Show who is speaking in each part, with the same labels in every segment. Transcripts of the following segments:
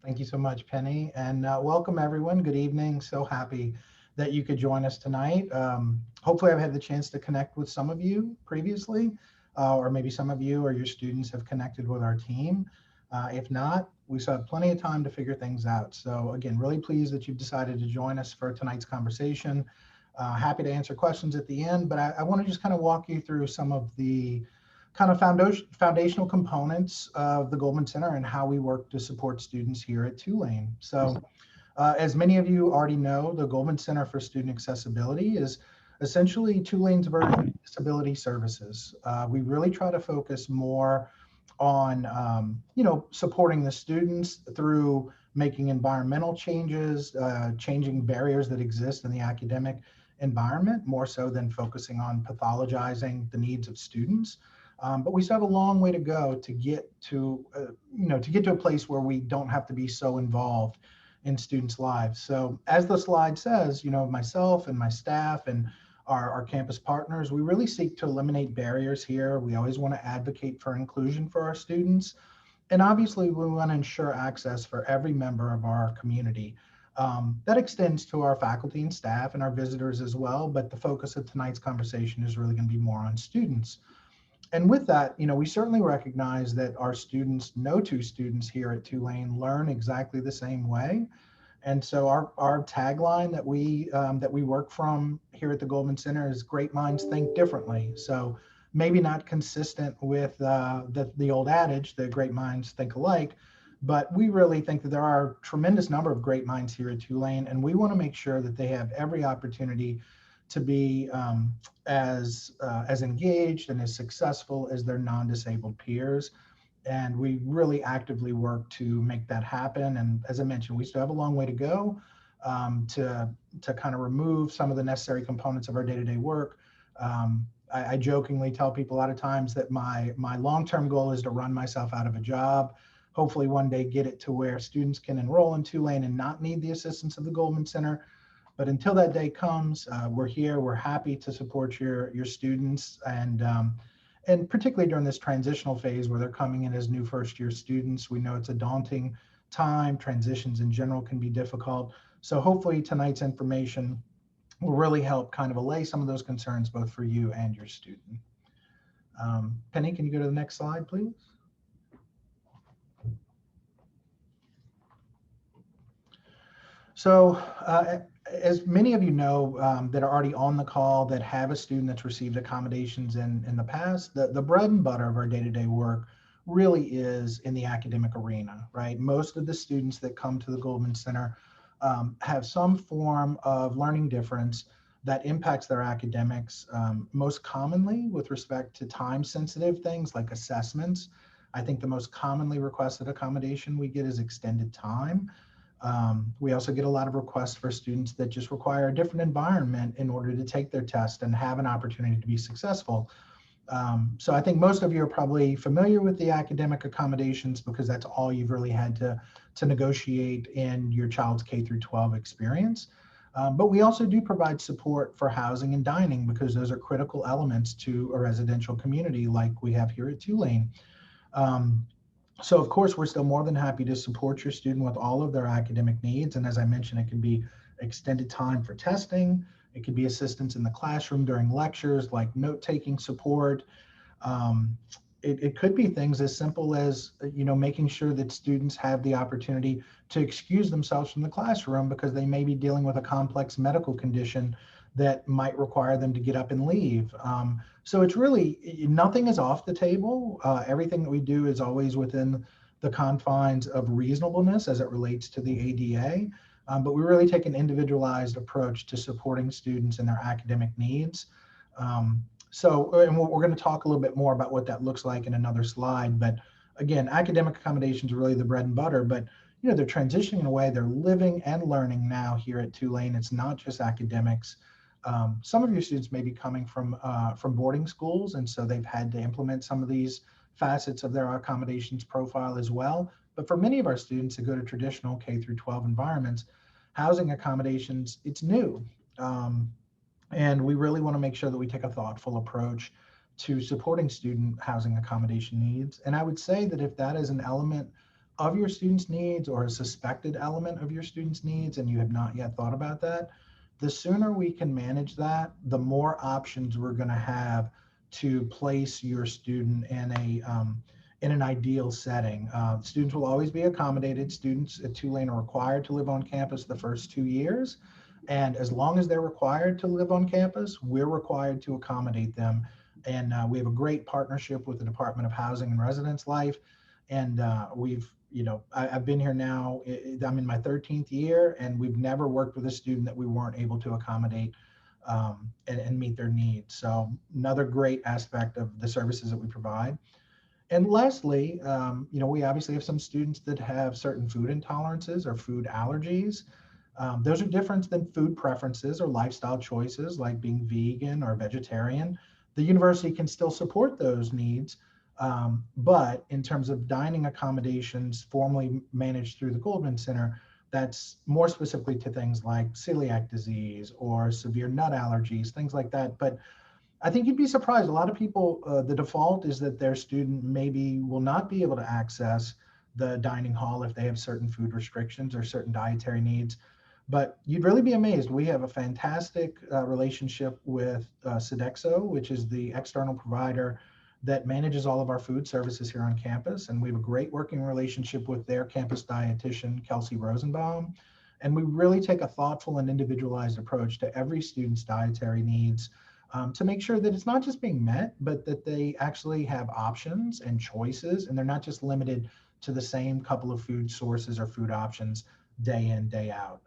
Speaker 1: Thank you so much, Penny, and welcome everyone. Good evening. So happy that you could join us tonight. Hopefully, I've had the chance to connect with some of you previously, or maybe some of you or your students have connected with our team. If not, we still have plenty of time to figure things out. So again, really pleased that you've decided to join us for tonight's conversation. Happy to answer questions at the end, but I want to just kind of walk you through some of the kind of foundational components of the Goldman Center and how we work to support students here at Tulane. So, as many of you already know, the Goldman Center for Student Accessibility is essentially Tulane's version of disability services. We really try to focus more on, supporting the students through making environmental changes, changing barriers that exist in the academic environment, more so than focusing on pathologizing the needs of students. But we still have a long way to go to get to, to get to a place where we don't have to be so involved in students' lives. So as the slide says, myself and my staff and our campus partners, we really seek to eliminate barriers here. We always want to advocate for inclusion for our students. And obviously, we want to ensure access for every member of our community. That extends to our faculty and staff and our visitors as well. But the focus of tonight's conversation is really going to be more on students. And with that, we certainly recognize that our students, no two students here at Tulane learn exactly the same way. And so our tagline that we work from here at the Goldman Center is "Great minds think differently." So maybe not consistent with the old adage that great minds think alike, but we really think that there are a tremendous number of great minds here at Tulane, and we want to make sure that they have every opportunity to be as engaged and as successful as their non-disabled peers. And we really actively work to make that happen. And as I mentioned, we still have a long way to go to kind of remove some of the necessary components of our day-to-day work. I jokingly tell people a lot of times that my long-term goal is to run myself out of a job. Hopefully one day get it to where students can enroll in Tulane and not need the assistance of the Goldman Center. But until that day comes, we're here. We're happy to support your students, and particularly during this transitional phase where they're coming in as new first year students. We know it's a daunting time. Transitions in general can be difficult. So hopefully tonight's information will really help kind of allay some of those concerns both for you and your student. Penny, can you go to the next slide, please? So as many of you know that are already on the call that have a student that's received accommodations in the past, the bread and butter of our day-to-day work really is in the academic arena, right? Most of the students that come to the Goldman Center have some form of learning difference that impacts their academics, most commonly with respect to time-sensitive things like assessments. I think the most commonly requested accommodation we get is extended time. We also get a lot of requests for students that just require a different environment in order to take their test and have an opportunity to be successful. So I think most of you are probably familiar with the academic accommodations because that's all you've really had to negotiate in your child's K through 12 experience. But we also do provide support for housing and dining because those are critical elements to a residential community like we have here at Tulane. So of course, we're still more than happy to support your student with all of their academic needs. And as I mentioned, it can be extended time for testing. It could be assistance in the classroom during lectures, like note-taking support. It could be things as simple as, making sure that students have the opportunity to excuse themselves from the classroom because they may be dealing with a complex medical condition that might require them to get up and leave. So it's really, nothing is off the table. Everything that we do is always within the confines of reasonableness as it relates to the ADA. But we really take an individualized approach to supporting students and their academic needs. And we're going to talk a little bit more about what that looks like in another slide. But again, academic accommodations are really the bread and butter, but they're transitioning away. They're living and learning now here at Tulane. It's not just academics. Some of your students may be coming from boarding schools, and so they've had to implement some of these facets of their accommodations profile as well. But for many of our students that go to traditional K through 12 environments, housing accommodations, it's new. And we really want to make sure that we take a thoughtful approach to supporting student housing accommodation needs. And I would say that if that is an element of your students' needs or a suspected element of your students' needs and you have not yet thought about that, the sooner we can manage that, the more options we're going to have to place your student in an ideal setting. Students will always be accommodated. Students at Tulane are required to live on campus the first 2 years. And as long as they're required to live on campus, we're required to accommodate them. And we have a great partnership with the Department of Housing and Residence Life. And I've been here now, I'm in my 13th year, and we've never worked with a student that we weren't able to accommodate and meet their needs. So another great aspect of the services that we provide. And lastly, we obviously have some students that have certain food intolerances or food allergies. Those are different than food preferences or lifestyle choices like being vegan or vegetarian. The university can still support those needs, but in terms of dining accommodations formally managed through the Goldman Center, that's more specifically to things like celiac disease or severe nut allergies, things like that. But I think you'd be surprised. A lot of people, the default is that their student maybe will not be able to access the dining hall if they have certain food restrictions or certain dietary needs. But you'd really be amazed. We have a fantastic relationship with Sodexo, which is the external provider that manages all of our food services here on campus. And we have a great working relationship with their campus dietitian, Kelsey Rosenbaum. And we really take a thoughtful and individualized approach to every student's dietary needs to make sure that it's not just being met, but that they actually have options and choices, and they're not just limited to the same couple of food sources or food options day in, day out.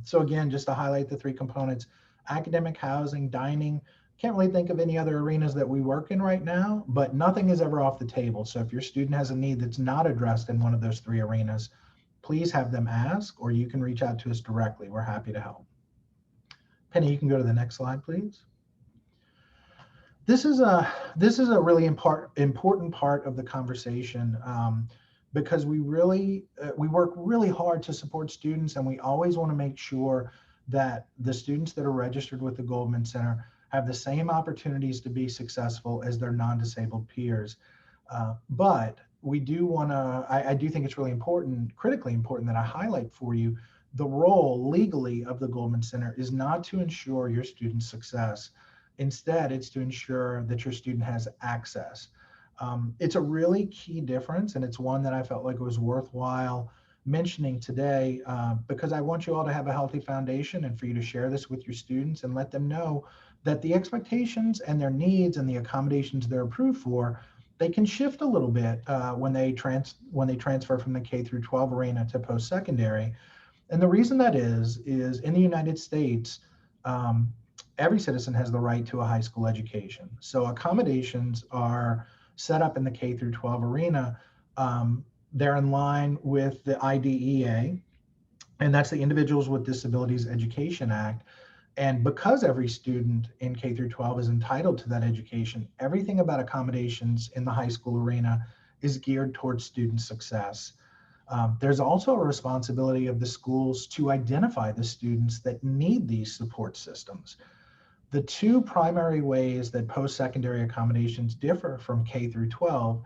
Speaker 1: So again, just to highlight the three components: academic, housing, dining. Can't really think of any other arenas that we work in right now, but nothing is ever off the table. So if your student has a need that's not addressed in one of those three arenas, please have them ask, or you can reach out to us directly. We're happy to help. Penny, you can go to the next slide, please. This is a really important part of the conversation, because we work really hard to support students, and we always want to make sure that the students that are registered with the Goldman Center have the same opportunities to be successful as their non-disabled peers. But we do want to, I do think it's really important, critically important, that I highlight for you the role legally of the Goldman Center is not to ensure your student's success. Instead, it's to ensure that your student has access. It's a really key difference, and it's one that I felt like it was worthwhile mentioning today, because I want you all to have a healthy foundation and for you to share this with your students and let them know that the expectations and their needs and the accommodations they're approved for, they can shift a little bit when they transfer from the K through 12 arena to post-secondary. And the reason that is in the United States, every citizen has the right to a high school education. So accommodations are set up in the K through 12 arena. They're in line with the IDEA, and that's the Individuals with Disabilities Education Act. And because every student in K through 12 is entitled to that education, everything about accommodations in the high school arena is geared towards student success. There's also a responsibility of the schools to identify the students that need these support systems. The two primary ways that post-secondary accommodations differ from K through 12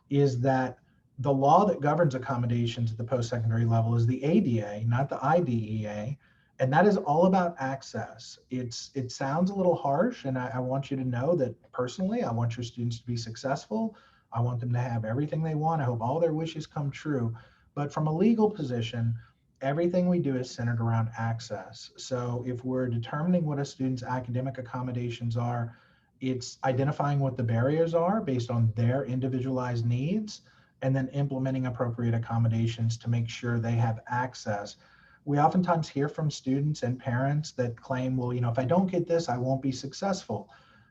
Speaker 1: is that the law that governs accommodations at the post-secondary level is the ADA, not the IDEA, and that is all about access. It sounds a little harsh, and I want you to know that personally, I want your students to be successful. I want them to have everything they want. I hope all their wishes come true. But from a legal position, everything we do is centered around access. So if we're determining what a student's academic accommodations are, it's identifying what the barriers are based on their individualized needs, and then implementing appropriate accommodations to make sure they have access. We oftentimes hear from students and parents that claim, well, if I don't get this, I won't be successful.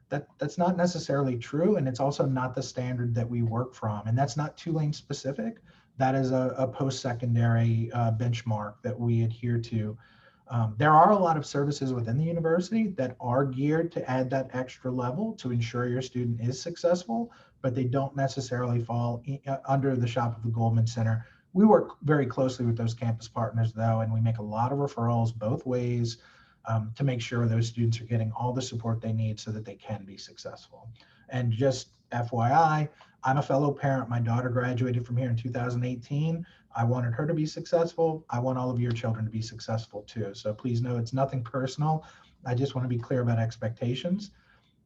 Speaker 1: That's not necessarily true, and it's also not the standard that we work from. And that's not Tulane specific. That is a post-secondary benchmark that we adhere to. There are a lot of services within the university that are geared to add that extra level to ensure your student is successful, but they don't necessarily fall under the shop of the Goldman Center. We work very closely with those campus partners, though, and we make a lot of referrals both ways to make sure those students are getting all the support they need so that they can be successful. And just FYI, I'm a fellow parent. My daughter graduated from here in 2018. I wanted her to be successful. I want all of your children to be successful too. So please know it's nothing personal. I just want to be clear about expectations.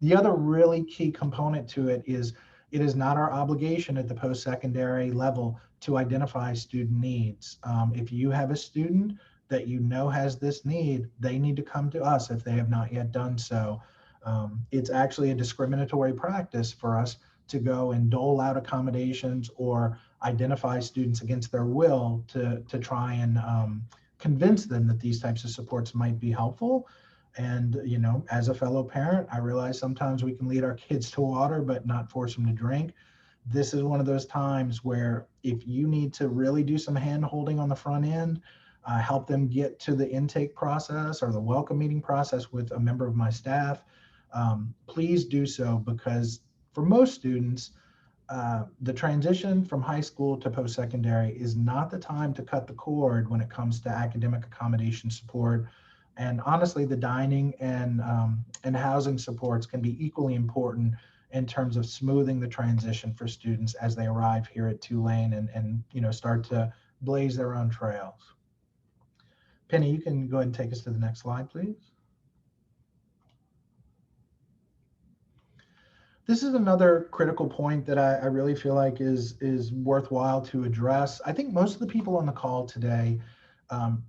Speaker 1: The other really key component to it is not our obligation at the post-secondary level to identify student needs. If you have a student that you know has this need, they need to come to us if they have not yet done so. It's actually a discriminatory practice for us to go and dole out accommodations or identify students against their will to try and convince them that these types of supports might be helpful. And, you know, as a fellow parent, I realize sometimes we can lead our kids to water, but not force them to drink. This is one of those times where if you need to really do some hand holding on the front end, help them get to the intake process or the welcome meeting process with a member of my staff, please do so, because for most students, the transition from high school to post-secondary is not the time to cut the cord when it comes to academic accommodation support. And honestly, the dining and housing supports can be equally important in terms of smoothing the transition for students as they arrive here at Tulane and you know, start to blaze their own trails. Penny, you can go ahead and take us to the next slide, please. This is another critical point that I really feel like is worthwhile to address. I think most of the people on the call today,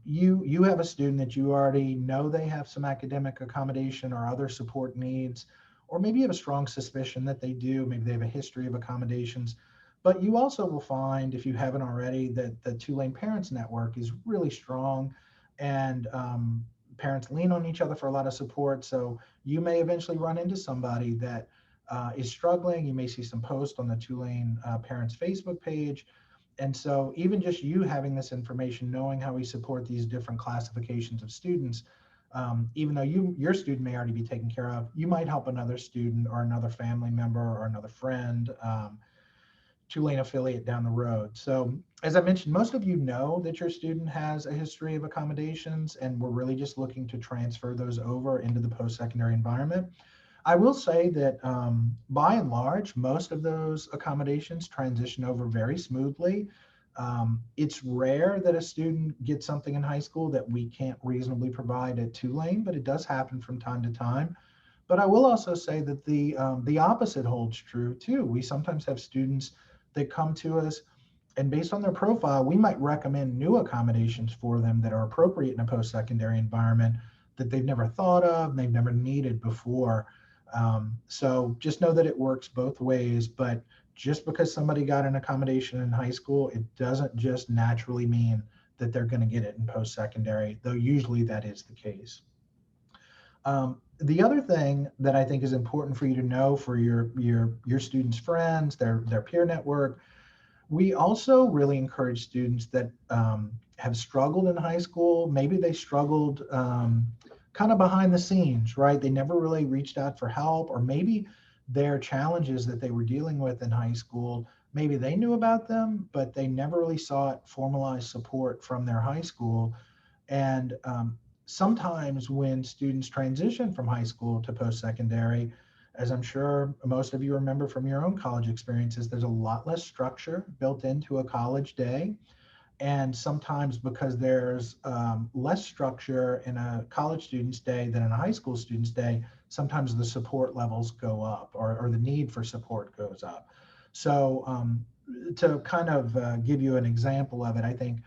Speaker 1: you have a student that you already know they have some academic accommodation or other support needs, or maybe you have a strong suspicion that they do. Maybe they have a history of accommodations. But you also will find, if you haven't already, that the Tulane Parents Network is really strong, and parents lean on each other for a lot of support. So you may eventually run into somebody that is struggling. You may see some posts on the Tulane Parents Facebook page. And so even just you having this information, knowing how we support these different classifications of students, even though your student may already be taken care of, you might help another student or another family member or another friend, Tulane affiliate down the road. So as I mentioned, most of you know that your student has a history of accommodations, and we're really just looking to transfer those over into the post-secondary environment. I will say that by and large, most of those accommodations transition over very smoothly. It's rare that a student gets something in high school that we can't reasonably provide at Tulane, but it does happen from time to time. But I will also say that the opposite holds true too. We sometimes have students that come to us, and based on their profile, we might recommend new accommodations for them that are appropriate in a post-secondary environment that they've never thought of, they've never needed before. So just know that it works both ways, but just because somebody got an accommodation in high school, it doesn't just naturally mean that they're going to get it in post-secondary, though usually that is the case. The other thing that I think is important for you to know for your students' friends, their peer network, we also really encourage students that have struggled in high school. Maybe they struggled kind of behind the scenes, right? They never really reached out for help, or maybe their challenges that they were dealing with in high school, maybe they knew about them, but they never really sought formalized support from their high school. And sometimes when students transition from high school to post-secondary, as I'm sure most of you remember from your own college experiences, there's a lot less structure built into a college day. And sometimes because there's less structure in a college student's day than in a high school student's day, sometimes the support levels go up, or the need for support goes up. So to kind of give you an example of it, I think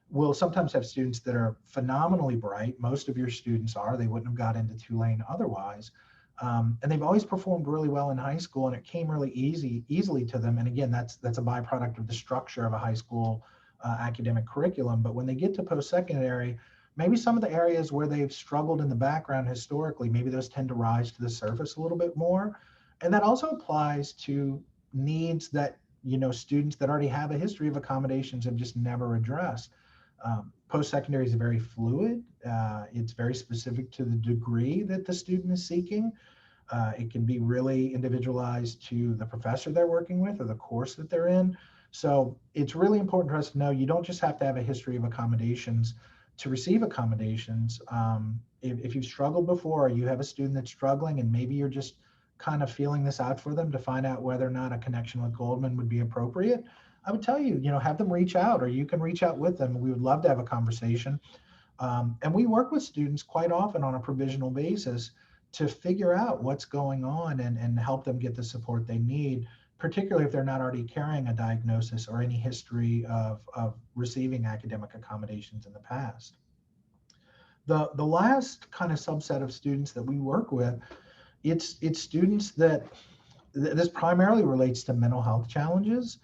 Speaker 1: we'll sometimes have students that are phenomenally bright. Most of your students are. They wouldn't have got into Tulane otherwise. And they've always performed really well in high school, and it came really easily to them. And again, that's a byproduct of the structure of a high school academic curriculum. But when they get to post-secondary, maybe some of the areas where they've struggled in the background historically, maybe those tend to rise to the surface a little bit more. And that also applies to needs that, you know, students that already have a history of accommodations have just never addressed. Post-secondary is very fluid. It's very specific to the degree that the student is seeking. It can be really individualized to the professor they're working with or the course that they're in. So it's really important for us to know you don't just have to have a history of accommodations to receive accommodations. If you've struggled before, or you have a student that's struggling, and maybe you're just kind of feeling this out for them to find out whether or not a connection with Goldman would be appropriate, I would tell you, have them reach out, or you can reach out with them. We would love to have a conversation. And we work with students quite often on a provisional basis to figure out what's going on and help them get the support they need, particularly if they're not already carrying a diagnosis or any history of receiving academic accommodations in the past. The last kind of subset of students that we work with, it's students that this primarily relates to mental health challenges,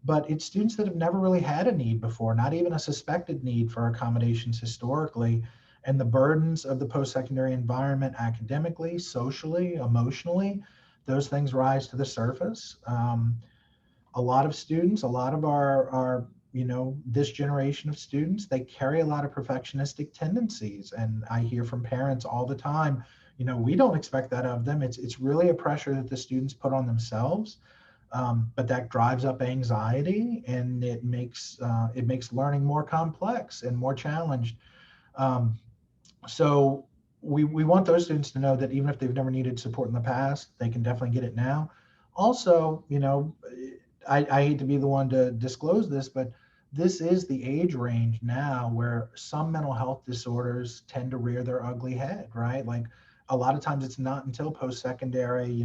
Speaker 1: but it's students that have never really had a need before, not even a suspected need for accommodations historically. And the burdens of the post-secondary environment academically, socially, emotionally, those things rise to the surface. A lot of students, a lot of our this generation of students, they carry a lot of perfectionistic tendencies. And I hear from parents all the time, we don't expect that of them. It's really a pressure that the students put on themselves, but that drives up anxiety, and it makes learning more complex and more challenged. Um, so we want those students to know that even if they've never needed support in the past, they can definitely get it now. Also, I hate to be the one to disclose this, but this is the age range now where some mental health disorders tend to rear their ugly head, right? Like a lot of times it's not until post-secondary,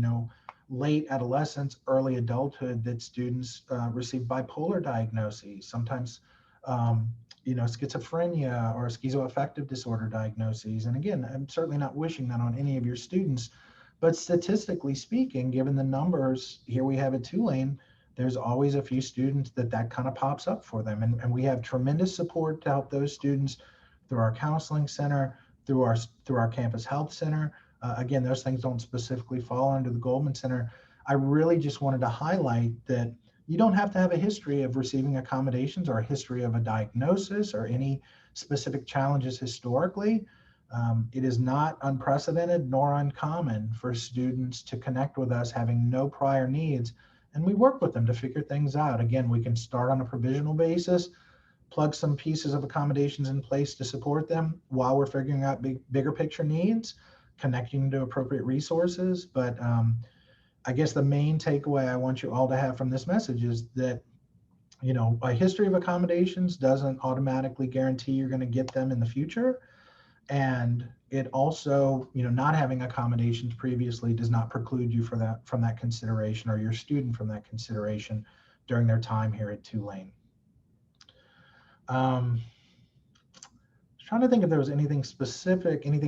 Speaker 1: late adolescence, early adulthood that students receive bipolar diagnoses, sometimes, schizophrenia or schizoaffective disorder diagnoses. And again, I'm certainly not wishing that on any of your students, but statistically speaking, given the numbers here we have at Tulane, there's always a few students that kind of pops up for them. And we have tremendous support to help those students through our counseling center, through our campus health center. Again, those things don't specifically fall under the Goldman Center. I really just wanted to highlight that you don't have to have a history of receiving accommodations or a history of a diagnosis or any specific challenges historically. It is not unprecedented nor uncommon for students to connect with us having no prior needs, and we work with them to figure things out. Again, we can start on a provisional basis, plug some pieces of accommodations in place to support them while we're figuring out bigger picture needs, connecting to appropriate resources. But I guess the main takeaway I want you all to have from this message is that, a history of accommodations doesn't automatically guarantee you're going to get them in the future. And it also, not having accommodations previously does not preclude you from that consideration, or your student from that consideration during their time here at Tulane. I was trying to think if there was anything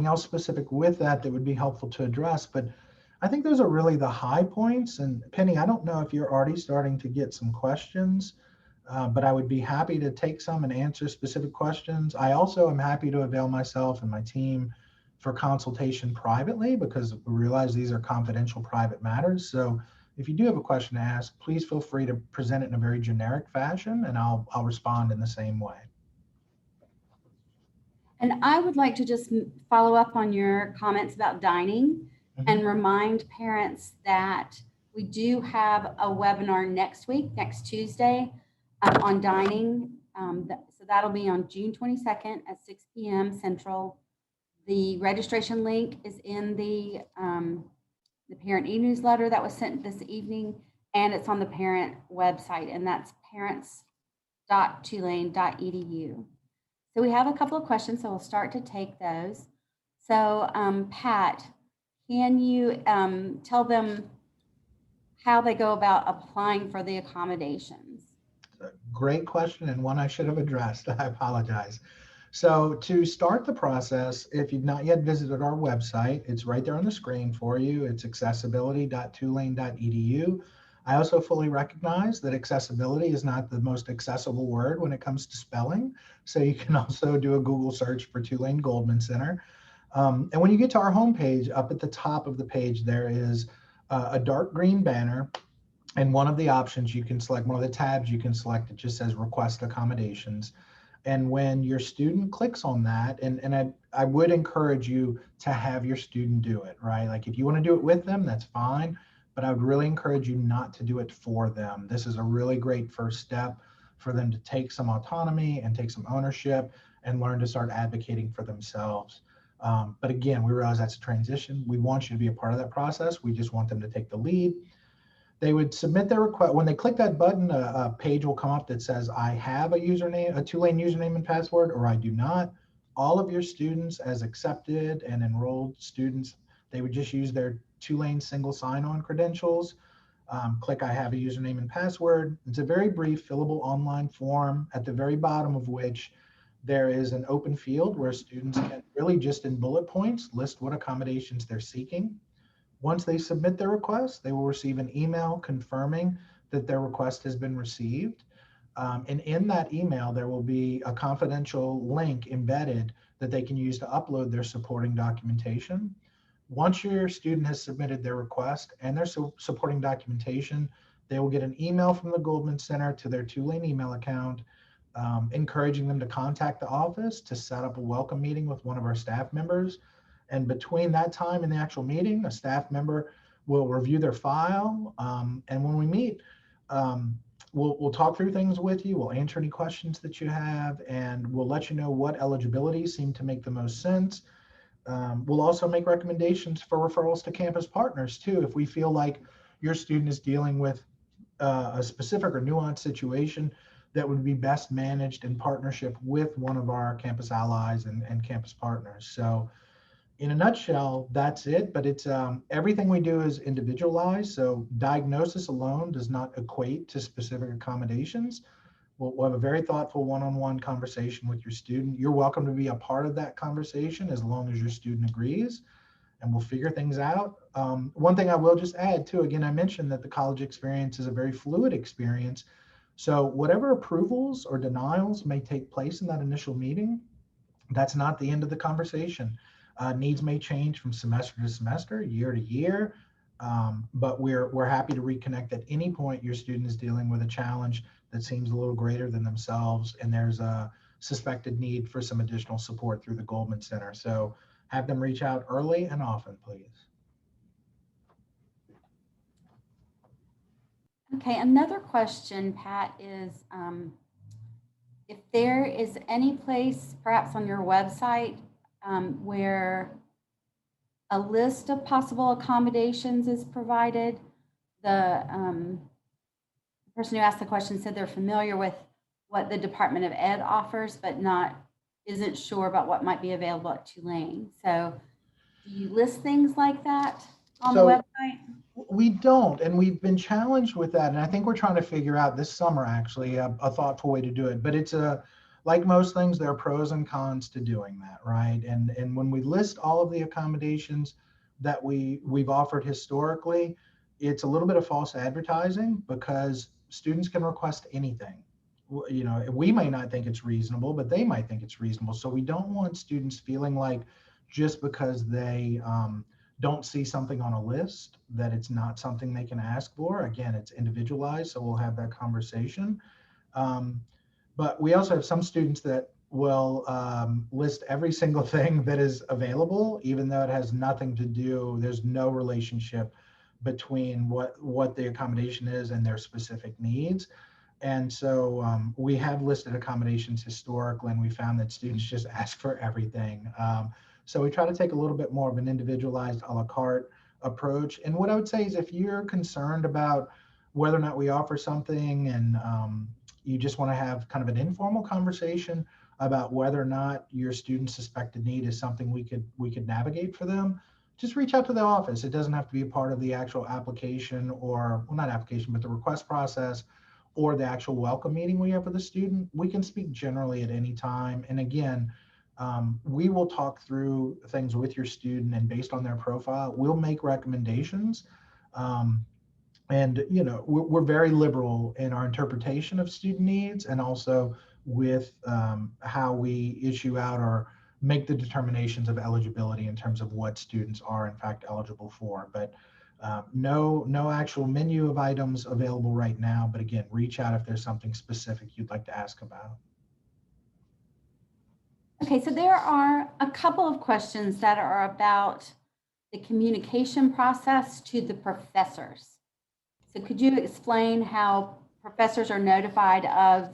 Speaker 1: else specific with that would be helpful to address, but I think those are really the high points. And Penny, I don't know if you're already starting to get some questions, but I would be happy to take some and answer specific questions. I also am happy to avail myself and my team for consultation privately, because we realize these are confidential private matters. So if you do have a question to ask, please feel free to present it in a very generic fashion, and I'll respond in the same way.
Speaker 2: And I would like to just follow up on your comments about dining and remind parents that we do have a webinar next week, next Tuesday, on dining. So that'll be on June 22nd at 6 p.m. Central. The registration link is in the parent e-newsletter that was sent this evening, and it's on the parent website, and that's parents.tulane.edu. So we have a couple of questions, so we'll start to take those. So Pat, can you tell them how they go about applying for the accommodations?
Speaker 1: Great question, and one I should have addressed. I apologize. So to start the process, if you've not yet visited our website, it's right there on the screen for you. It's accessibility.tulane.edu. I also fully recognize that accessibility is not the most accessible word when it comes to spelling. So you can also do a Google search for Tulane Goldman Center. And when you get to our homepage, up at the top of the page, there is a dark green banner. And one of the options you can select, one of the tabs you can select, it just says request accommodations. And when your student clicks on that, and I would encourage you to have your student do it, right? Like if you want to do it with them, that's fine, but I would really encourage you not to do it for them. This is a really great first step for them to take some autonomy and take some ownership and learn to start advocating for themselves. But again, we realize that's a transition. We want you to be a part of that process. We just want them to take the lead. they would submit their request. When they click that button, a page will come up that says, I have a username, a Tulane username and password, or I do not. All of your students as accepted and enrolled students, they would just use their Tulane single sign-on credentials. Click I have a username and password. It's a very brief fillable online form at the very bottom of which there is an open field where students can really just in bullet points list what accommodations they're seeking. Once they submit their request, they will receive an email confirming that their request has been received. And in that email, there will be a confidential link embedded that they can use to upload their supporting documentation. Once your student has submitted their request and their supporting documentation, they will get an email from the Goldman Center to their Tulane email account, encouraging them to contact the office to set up a welcome meeting with one of our staff members. And between that time and the actual meeting, a staff member will review their file. And when we meet, we'll talk through things with you. We'll answer any questions that you have, and we'll let you know what eligibilities seem to make the most sense. We'll also make recommendations for referrals to campus partners too. If we feel like your student is dealing with a specific or nuanced situation that would be best managed in partnership with one of our campus allies and campus partners. So in a nutshell, that's it. But it's everything we do is individualized. So diagnosis alone does not equate to specific accommodations. We'll have a very thoughtful one-on-one conversation with your student. You're welcome to be a part of that conversation as long as your student agrees, and we'll figure things out. One thing I will just add too, again, I mentioned that the college experience is a very fluid experience. So whatever approvals or denials may take place in that initial meeting, that's not the end of the conversation. Needs may change from semester to semester, year to year, but we're happy to reconnect at any point your student is dealing with a challenge that seems a little greater than themselves, and there's a suspected need for some additional support through the Goldman Center. So have them reach out early and often, please.
Speaker 2: Okay, another question, Pat, is if there is any place, perhaps on your website, where a list of possible accommodations is provided. The person who asked the question said they're familiar with what the Department of Ed offers, but isn't sure about what might be available at Tulane. So do you list things like that on the website?
Speaker 1: We don't, and we've been challenged with that. And I think we're trying to figure out this summer, actually, a thoughtful way to do it. But it's like most things, there are pros and cons to doing that, right? And when we list all of the accommodations that we've offered historically, it's a little bit of false advertising because students can request anything. You know, we may not think it's reasonable, but they might think it's reasonable. So we don't want students feeling like just because they don't see something on a list that it's not something they can ask for. Again, it's individualized, so we'll have that conversation. But we also have some students that will list every single thing that is available, even though it has nothing to do, there's no relationship between what the accommodation is and their specific needs. And so we have listed accommodations historically, and we found that students just ask for everything. So we try to take a little bit more of an individualized a la carte approach. And what I would say is if you're concerned about whether or not we offer something and you just want to have kind of an informal conversation about whether or not your student's suspected need is something we could navigate for them, just reach out to the office. It doesn't have to be a part of the actual application or, well, not application, but the request process or the actual welcome meeting we have with the student. We can speak generally at any time. And again, we will talk through things with your student, and based on their profile, we'll make recommendations. And you know, we're very liberal in our interpretation of student needs, and also with how we issue out or make the determinations of eligibility in terms of what students are in fact eligible for. But no actual menu of items available right now. But again, reach out if there's something specific you'd like to ask about.
Speaker 2: Okay, so there are a couple of questions that are about the communication process to the professors. So could you explain how professors are notified of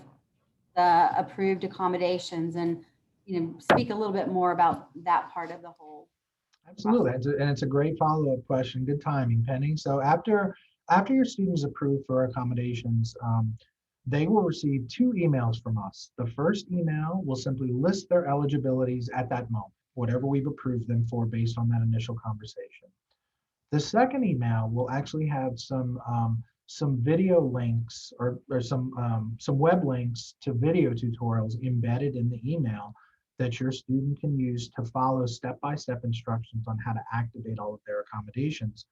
Speaker 2: the approved accommodations and, you know, speak a little bit more about that part of the whole?
Speaker 1: Absolutely, and it's a great follow-up question. Good timing, Penny. So after After your student is approved for accommodations, they will receive two emails from us. The first email will simply list their eligibilities at that moment, whatever we've approved them for based on that initial conversation. The second email will actually have some video links or some web links to video tutorials embedded in the email that your student can use to follow step-by-step instructions on how to activate all of their accommodations.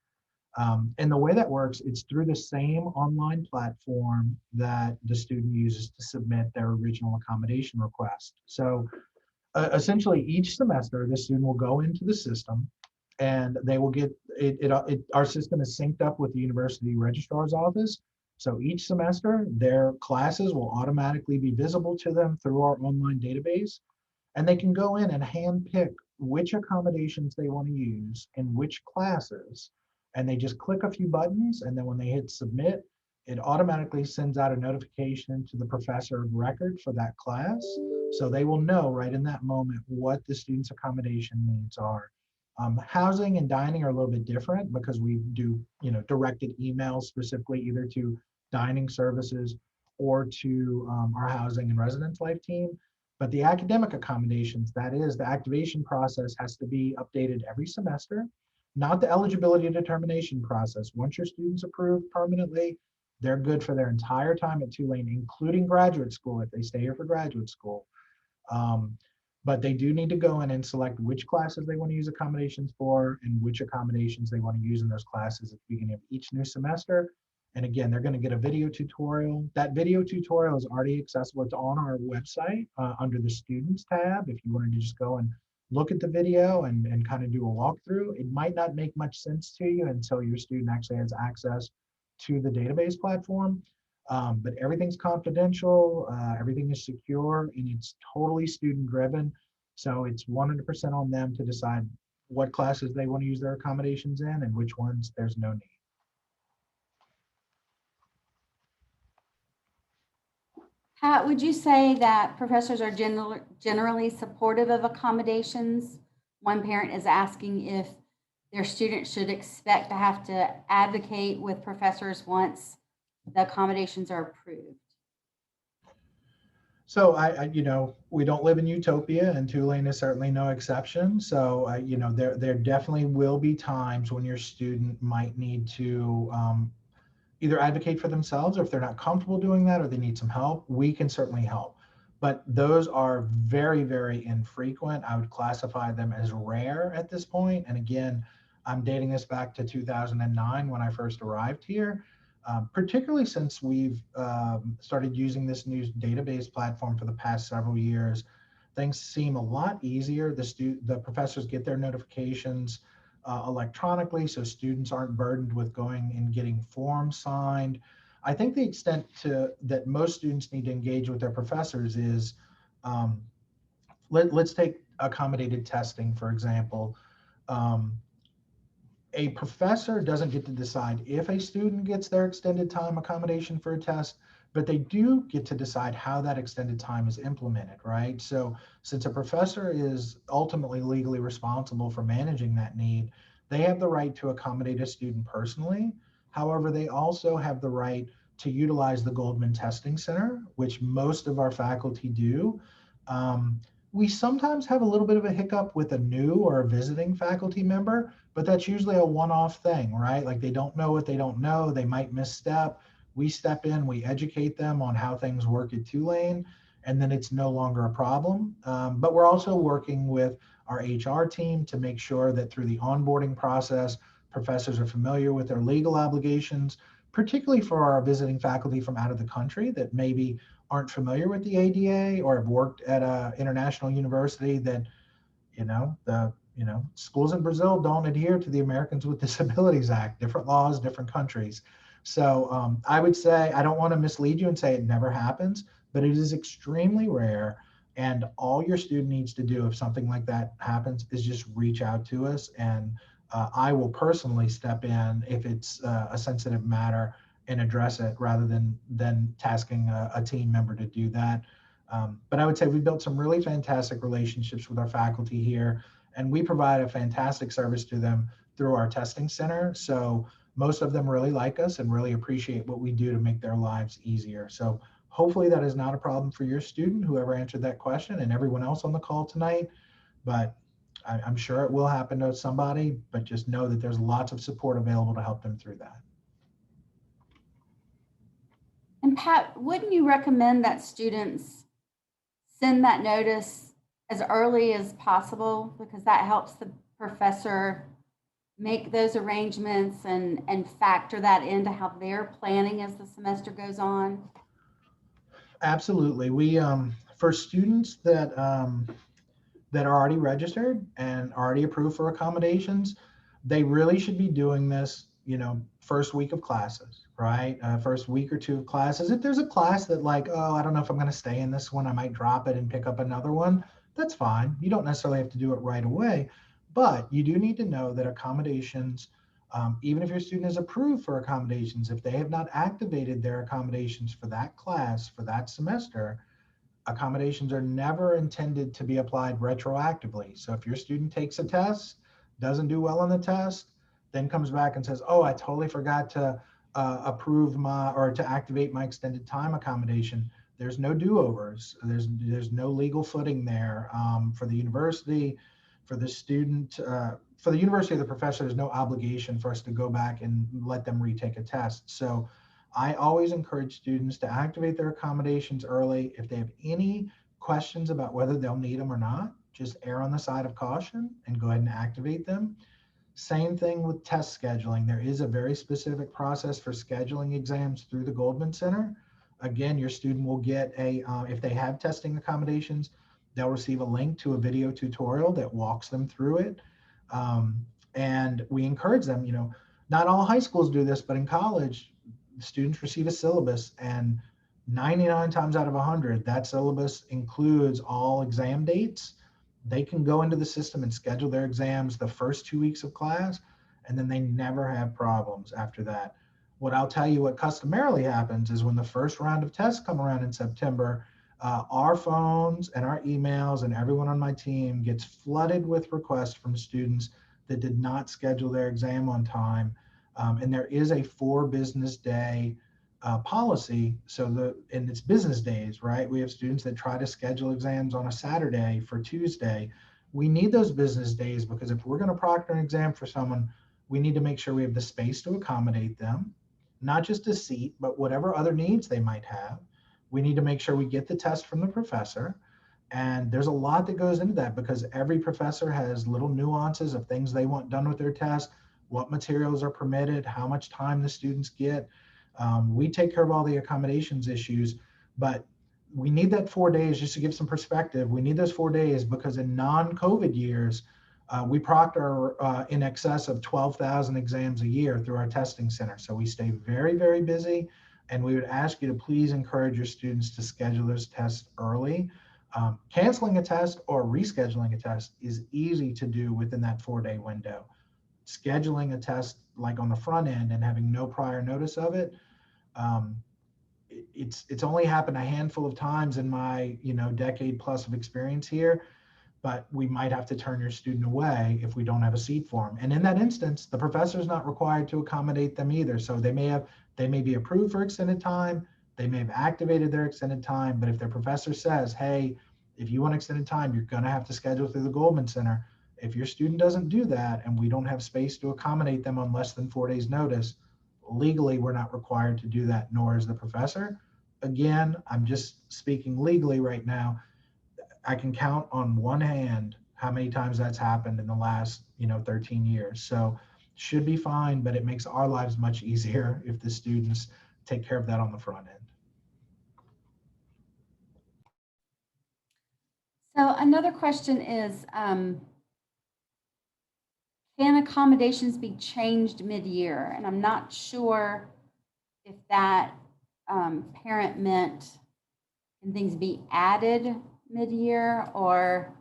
Speaker 1: And the way that works, it's through the same online platform that the student uses to submit their original accommodation request. So essentially each semester, the student will go into the system and they will get our system is synced up with the university registrar's office. So each semester, their classes will automatically be visible to them through our online database, and they can go in and hand pick which accommodations they want to use in which classes. And they just click a few buttons, and then when they hit submit, it automatically sends out a notification to the professor of record for that class. So they will know right in that moment what the student's accommodation needs are. Housing and dining are a little bit different because we do, directed emails specifically either to dining services or to our housing and residence life team. But the academic accommodations, that is, the activation process has to be updated every semester, not the eligibility determination process. Once your student's approved permanently, they're good for their entire time at Tulane, including graduate school if they stay here for graduate school. Um, but they do need to go in and select which classes they want to use accommodations for and which accommodations they want to use in those classes at the beginning of each new semester. And again, they're going to get a video tutorial. That video tutorial is already accessible. It's on our website under the Students tab. If you wanted to just go and look at the video and kind of do a walkthrough, it might not make much sense to you until your student actually has access to the database platform. But everything's confidential, everything is secure, and it's totally student driven. So it's 100% on them to decide what classes they want to use their accommodations in and which ones there's no need.
Speaker 2: Pat, would you say that professors are generally supportive of accommodations? One parent is asking if their students should expect to have to advocate with professors once the accommodations are approved.
Speaker 1: So we don't live in utopia, and Tulane is certainly no exception. So there definitely will be times when your student might need to either advocate for themselves, or if they're not comfortable doing that or they need some help, we can certainly help. But those are very, very infrequent. I would classify them as rare at this point. And again, I'm dating this back to 2009 when I first arrived here, particularly since we've started using this new database platform for the past several years. Things seem a lot easier. The professors get their notifications electronically, so students aren't burdened with going and getting forms signed. I think the extent that most students need to engage with their professors is, let's take accommodated testing, for example. Um, a professor doesn't get to decide if a student gets their extended time accommodation for a test, but they do get to decide how that extended time is implemented, right? So since a professor is ultimately legally responsible for managing that need, they have the right to accommodate a student personally. However, they also have the right to utilize the Goldman Testing Center, which most of our faculty do. Um, we sometimes have a little bit of a hiccup with a new or a visiting faculty member, but that's usually a one-off thing, right? Like they don't know what they don't know, they might misstep. We step in, we educate them on how things work at Tulane, and then it's no longer a problem. But we're also working with our HR team to make sure that through the onboarding process, professors are familiar with their legal obligations, particularly for our visiting faculty from out of the country that maybe aren't familiar with the ADA or have worked at an international university that, schools in Brazil don't adhere to the Americans with Disabilities Act, different laws, different countries. So I would say, I don't want to mislead you and say it never happens, but it is extremely rare. And all your student needs to do if something like that happens is just reach out to us. And I will personally step in if it's a sensitive matter and address it rather than tasking a team member to do that. But I would say we built some really fantastic relationships with our faculty here, and we provide a fantastic service to them through our testing center. So most of them really like us and really appreciate what we do to make their lives easier. So hopefully that is not a problem for your student, whoever answered that question, and everyone else on the call tonight. But I'm sure it will happen to somebody, but just know that there's lots of support available to help them through that.
Speaker 2: And Pat, wouldn't you recommend that students send that notice as early as possible, because that helps the professor make those arrangements and factor that into how they're planning as the semester goes on?
Speaker 1: Absolutely. We for students that are already registered and already approved for accommodations, they really should be doing this, first week of classes, right? First week or two of classes. If there's a class that like, oh, I don't know if I'm going to stay in this one, I might drop it and pick up another one, that's fine. You don't necessarily have to do it right away, but you do need to know that accommodations, even if your student is approved for accommodations, if they have not activated their accommodations for that class for that semester, accommodations are never intended to be applied retroactively. So if your student takes a test, doesn't do well on the test, then comes back and says, oh, I totally forgot to approve or to activate my extended time accommodation, there's no do-overs. There's no legal footing there for the university, for the student, for the university or the professor. There's no obligation for us to go back and let them retake a test. So I always encourage students to activate their accommodations early. If they have any questions about whether they'll need them or not, just err on the side of caution and go ahead and activate them. Same thing with test scheduling. There is a very specific process for scheduling exams through the Goldman Center. Again, your student will get if they have testing accommodations, they'll receive a link to a video tutorial that walks them through it. And we encourage them, not all high schools do this, but in college, students receive a syllabus, and 99 times out of 100, that syllabus includes all exam dates. They can go into the system and schedule their exams the first 2 weeks of class, and then they never have problems after that. What I'll tell you, what customarily happens is when the first round of tests come around in September, our phones and our emails and everyone on my team gets flooded with requests from students that did not schedule their exam on time. And there is a 4 business day policy. And it's business days, right? We have students that try to schedule exams on a Saturday for Tuesday. We need those business days because if we're going to proctor an exam for someone, we need to make sure we have the space to accommodate them, not just a seat, but whatever other needs they might have. We need to make sure we get the test from the professor. And there's a lot that goes into that because every professor has little nuances of things they want done with their test, what materials are permitted, how much time the students get. We take care of all the accommodations issues, but we need that 4 days just to give some perspective. We need those 4 days because in non-COVID years, we proctor in excess of 12,000 exams a year through our testing center. So we stay very, very busy, and we would ask you to please encourage your students to schedule those tests early. Canceling a test or rescheduling a test is easy to do within that 4-day window. Scheduling a test like on the front end and having no prior notice of it, it's only happened a handful of times in my decade plus of experience here, but we might have to turn your student away if we don't have a seat for them. And in that instance, the professor is not required to accommodate them either. So they may be approved for extended time, they may have activated their extended time, but if their professor says, hey, if you want extended time, you're going to have to schedule through the Goldman Center. If your student doesn't do that and we don't have space to accommodate them on less than 4 days notice, legally, we're not required to do that, nor is the professor. Again, I'm just speaking legally right now. I can count on one hand how many times that's happened in the last, 13 years. So should be fine, but it makes our lives much easier if the students take care of that on the front end.
Speaker 2: So another question is, can accommodations be changed mid-year? And I'm not sure if that parent meant can things be added mid-year or,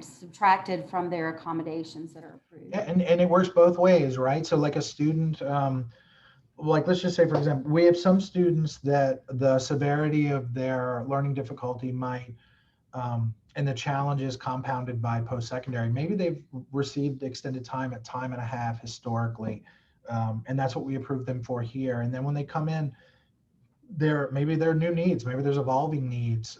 Speaker 2: subtracted from their accommodations that are approved.
Speaker 1: Yeah, and it works both ways, right? So like a student, like let's just say, for example, we have some students that the severity of their learning difficulty might and the challenges compounded by post-secondary. Maybe they've received extended time at time and a half historically, and that's what we approved them for here. And then when they come in, maybe there are new needs, maybe there's evolving needs,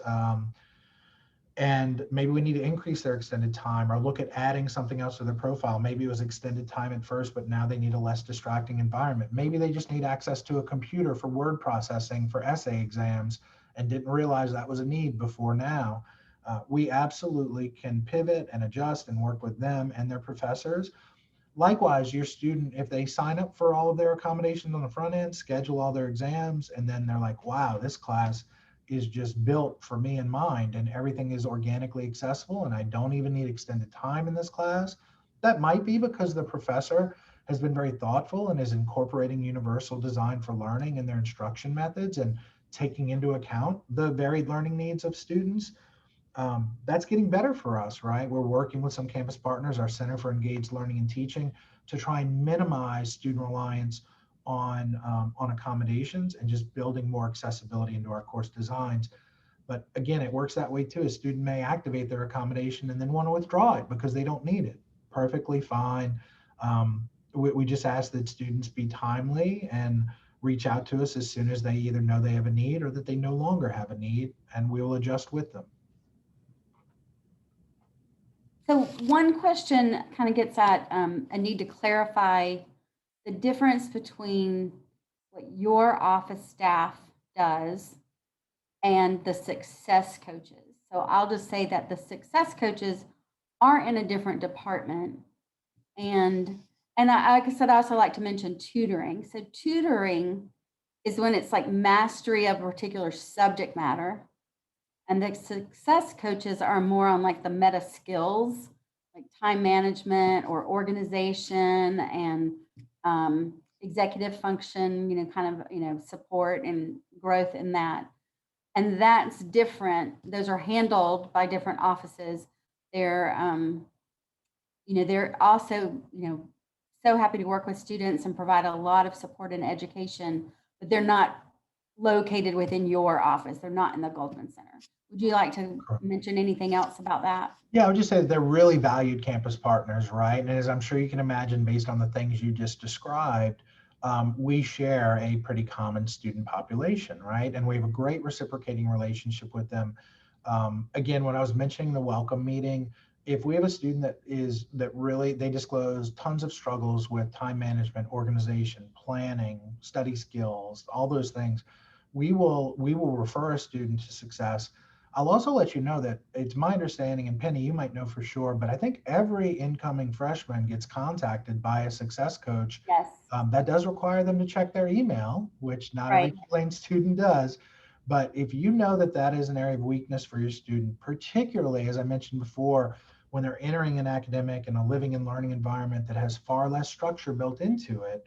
Speaker 1: and maybe we need to increase their extended time or look at adding something else to their profile. Maybe it was extended time at first, but now they need a less distracting environment. Maybe they just need access to a computer for word processing for essay exams and didn't realize that was a need before now. We absolutely can pivot and adjust and work with them and their professors. Likewise, your student, if they sign up for all of their accommodations on the front end, schedule all their exams, and then they're like, wow, this class is just built for me in mind and everything is organically accessible and I don't even need extended time in this class. That might be because the professor has been very thoughtful and is incorporating universal design for learning in their instruction methods and taking into account the varied learning needs of students. That's getting better for us, right? We're working with some campus partners, our Center for Engaged Learning and Teaching, to try and minimize student reliance on accommodations and just building more accessibility into our course designs. But again, it works that way too. A student may activate their accommodation and then want to withdraw it because they don't need it. Perfectly fine. We just ask that students be timely and reach out to us as soon as they either know they have a need or that they no longer have a need, and we will adjust with them.
Speaker 2: So one question kind of gets at a need to clarify the difference between what your office staff does and the success coaches. So I'll just say that the success coaches are in a different department. And like I said, I also like to mention tutoring. So tutoring is when it's like mastery of a particular subject matter. And the success coaches are more on like the meta skills, like time management or organization and executive function, kind of, support and growth in that. And that's different. Those are handled by different offices. They're, they're also, so happy to work with students and provide a lot of support and education, but they're not located within your office. They're not in the Goldman Center. Would you like to mention anything else about that?
Speaker 1: Yeah, I would just say that they're really valued campus partners, right? And as I'm sure you can imagine, based on the things you just described, we share a pretty common student population, right? And we have a great reciprocating relationship with them. Again, when I was mentioning the welcome meeting, if we have a student that really, they disclose tons of struggles with time management, organization, planning, study skills, all those things, we will refer a student to success. I'll also let you know that it's my understanding, and Penny, you might know for sure, but I think every incoming freshman gets contacted by a success coach.
Speaker 2: Yes.
Speaker 1: That does require them to check their email, which not
Speaker 2: Right.
Speaker 1: every Tulane student does. But if you know that that is an area of weakness for your student, particularly, as I mentioned before, when they're entering an academic and a living and learning environment that has far less structure built into it,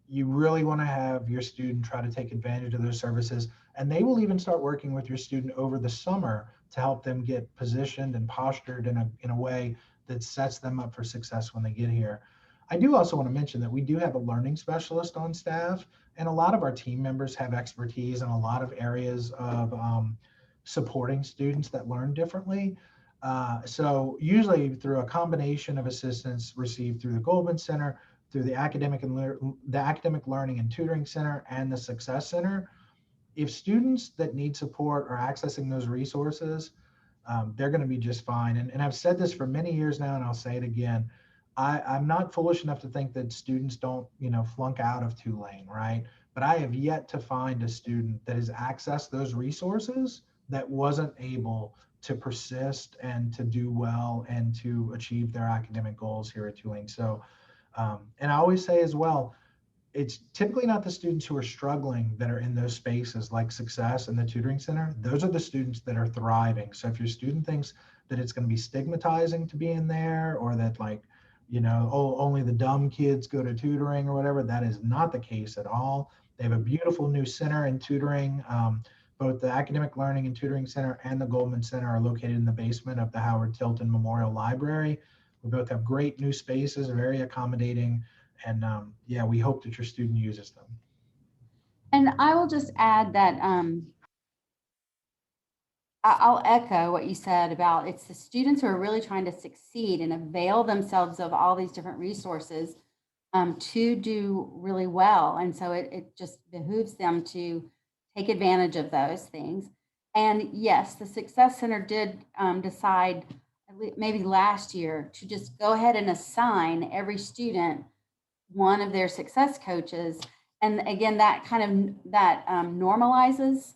Speaker 1: you really want to have your student try to take advantage of those services. And they will even start working with your student over the summer to help them get positioned and postured in a way that sets them up for success when they get here. I do also want to mention that we do have a learning specialist on staff, and a lot of our team members have expertise in a lot of areas of supporting students that learn differently. So usually through a combination of assistance received through the Goldman Center, through the academic learning and tutoring center and the success center, if students that need support are accessing those resources, they're going to be just fine. And I've said this for many years now, and I'll say it again. I'm not foolish enough to think that students don't, flunk out of Tulane, right? But I have yet to find a student that has accessed those resources that wasn't able to persist and to do well and to achieve their academic goals here at Tulane. So, and I always say as well, it's typically not the students who are struggling that are in those spaces like success and the tutoring center. Those are the students that are thriving. So if your student thinks that it's going to be stigmatizing to be in there, or that oh, only the dumb kids go to tutoring or whatever, that is not the case at all. They have a beautiful new center in tutoring. Both the Academic Learning and Tutoring Center and the Goldman Center are located in the basement of the Howard Tilton Memorial Library. We both have great new spaces, very accommodating. And yeah, we hope that your student uses them.
Speaker 2: And I will just add that I'll echo what you said about it's the students who are really trying to succeed and avail themselves of all these different resources to do really well. And so it just behooves them to take advantage of those things. And yes, the Success Center did decide maybe last year to just go ahead and assign every student one of their success coaches. And again, that kind of that normalizes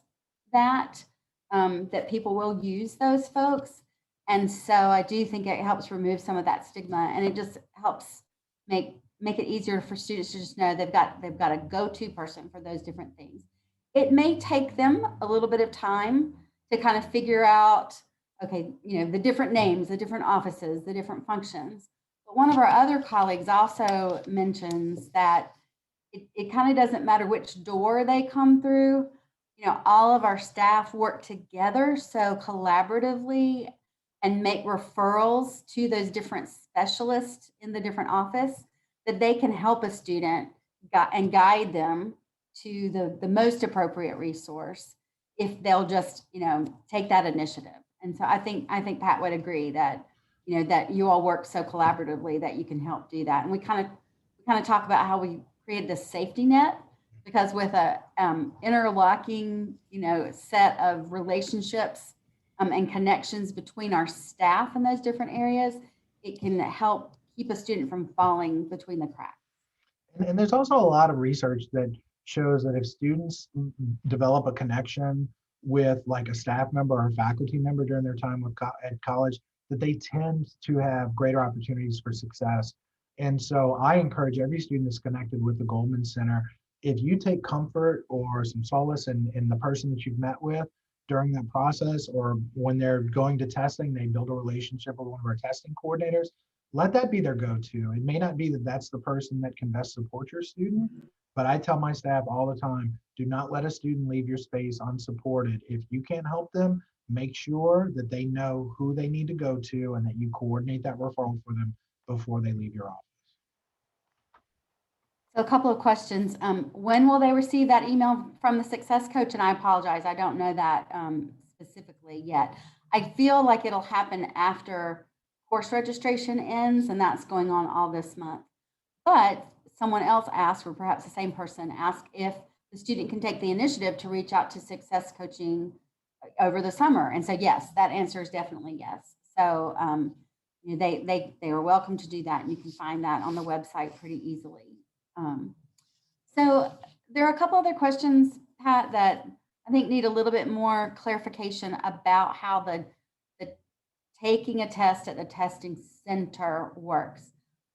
Speaker 2: that that people will use those folks. And so I do think it helps remove some of that stigma, and it just helps make it easier for students to just know they've got a go-to person for those different things. It may take them a little bit of time to kind of figure out, okay, the different names, the different offices, the different functions. But one of our other colleagues also mentions that it kind of doesn't matter which door they come through. All of our staff work together so collaboratively and make referrals to those different specialists in the different office that they can help a student and guide them to the most appropriate resource if they'll just take that initiative. And so I think Pat would agree that that you all work so collaboratively that you can help do that. And we kind of talk about how we created this safety net, because with a interlocking set of relationships and connections between our staff in those different areas, it can help keep a student from falling between the cracks.
Speaker 1: And there's also a lot of research that shows that if students develop a connection with like a staff member or a faculty member during their time at college, that they tend to have greater opportunities for success. And so I encourage every student that's connected with the Goldman Center, if you take comfort or some solace in the person that you've met with during that process, or when they're going to testing, they build a relationship with one of our testing coordinators, let that be their go-to. It may not be that that's the person that can best support your student, but I tell my staff all the time, do not let a student leave your space unsupported. If you can't help them, make sure that they know who they need to go to and that you coordinate that referral for them before they leave your office.
Speaker 2: So a couple of questions. When will they receive that email from the success coach? And I apologize, I don't know that specifically yet. I feel like it'll happen after course registration ends, and that's going on all this month. But someone else asked, or perhaps the same person asked, if the student can take the initiative to reach out to success coaching over the summer. And so yes, that answer is definitely yes. So they are welcome to do that, and you can find that on the website pretty easily. So there are a couple other questions, Pat, that I think need a little bit more clarification about how the taking a test at the testing center works.